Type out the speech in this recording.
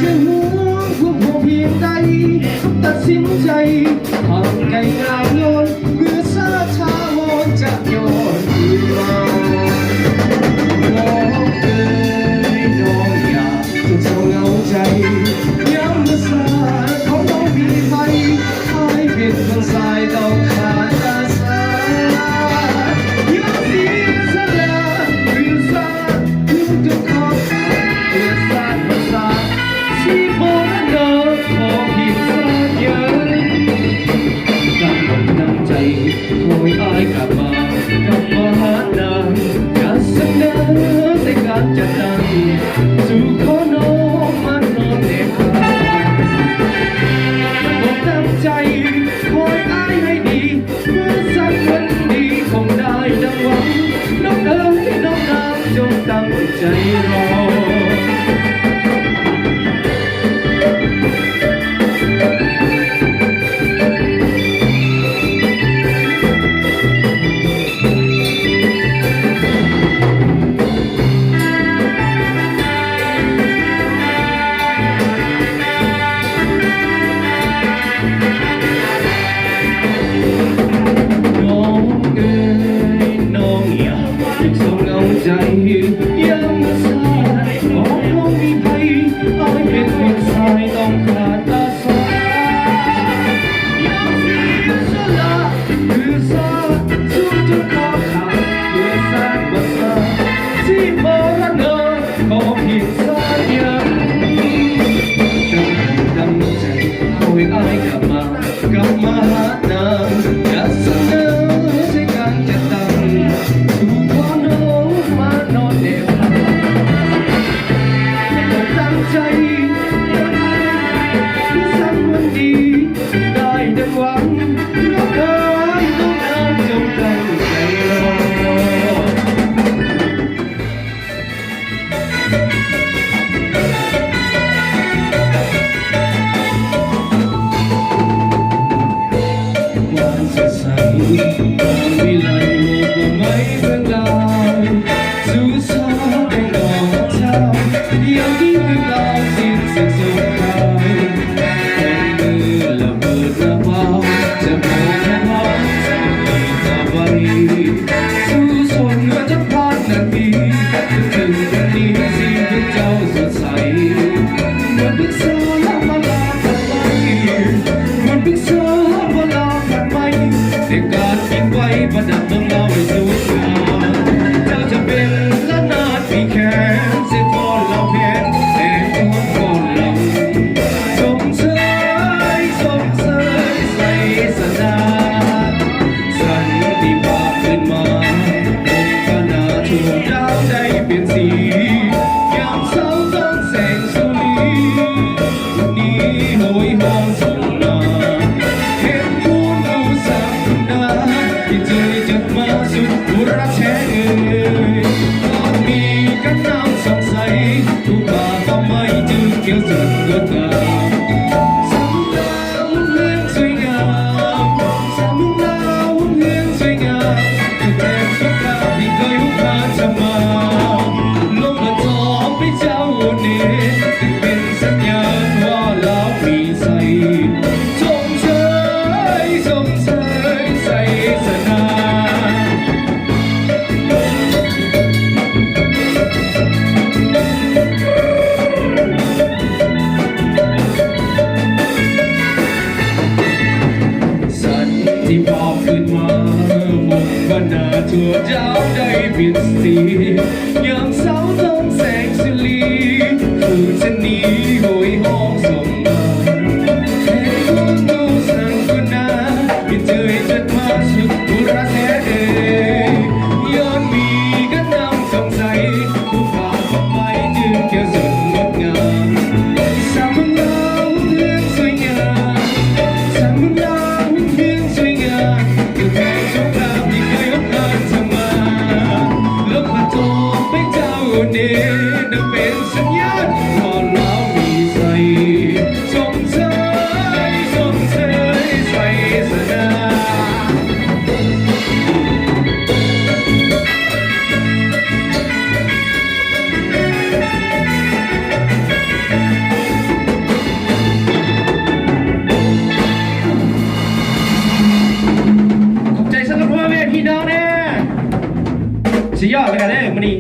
จะห่วงพวกผมเพียงใดตัดสินใจทำไก่งามโยนเมื่อซาชาโอนจะโยนคืนมาน้องเอ๋ยน้องอย่าจนเศร้าเหงาใจย้ำเมื่อสายของน้องมีไปให้เป็นคนสายต้องขาดอาสาย้ำเสียสละคือสาคือจะขอเพื่อสาภาษาที่โบราณขอเพียงสักอย่างตั้งใจคอยอ้ายกลับมหานางอยากเสนอในการจัดตั้งสู่ขอน้องมานอนเด็กขาบอกตั้งใจคอยอ้ายให้ดีเมื่อสักวันดีคงได้ดังหวังน้องเอ๋ยน้องนางจงตั้งใจรอใจยังมาสายบอกน้องมีภัยเอาให้เป็นคนสายต้องขาดอาสายอมเสียสละคือสาสู้จนคอขาดเพื่อสร้างภาษาที่โบราณขอเพียงสักอย่างตั้งใจเอาให้อ้ายกลับมาหานางอยากเสนอในการจัดตั้งสู่ขอน้องมานอนเด็กตั้งใจสักวันดีได้ดังหวังน้องเอ๋ยน้องนางจงตั้งใจรอวันสดใสวันวิไลโลกว่าไม่เรื่องราวสู่สาวแดงดอกเช้าอย่างที่เรื่องราวสิ้นสุดสงครามคนมือระเบิดระเบ้าจะมองแค่ว่าจะไม่ต่อไปสู่ส่วนว่าจะผ่านนาทีถึงวันนี้สิ่งที่เจ้าสดใสเหมือนพิกษามาลาผ่านไปเหมือนพิกษามาลาผ่านไปในการกินไว้ประดับเมืองเราให้สวยงามเจ้าจะเป็นละนาดปีแขนเสียก่อนเราแพ้แต่ก่อนเราสมเสยใส่สนาสันติภาพขึ้นมาองค์คณะทั่วดาวได้เปลี่ยนสียามเช้าต้องแสงสุรีนี้โหยหวนส่งมาเห็นผู้ดูสักนาที่เจอจดมาสุดบุรักแท้เอ่ยตอนมีกันน้ำสงสัยทุกป่าก็ไม่จึงเกี่ยวจนงดงามสำดาวเพียงสวยงามสำดาวเพียงสวยงามที่แทนสกาที่เคยหุบผ่านสมาลงมาจอมไปเจ้าเนตจึงเป็นสัญญาณว่าเรามีใส่ชมเชยใส่สนาสันที่พอขึ้นมามุกบรรณาทั่วเจ้าได้เปลี่ยนสียามเช้าต้องแสงสุรีคือจะหนีโหยห้องส่งมาแค่คุณดูสั่งคุณนาที่เจอจดมาสุดบุรักแท้เอ่ยย้อนมีกันน้ำสงสัยผู้ผ่านทำไมจึงเกี่ยวสุดงดงามสามดาวเพียงสวยงามสามดาวเพียงสวยงามอยู่แค่สงครามที่เคยหุบผ่านสมาลบมาจอมไปเจ้าเน สุดยอดเลยกันเด้อมื้อนี้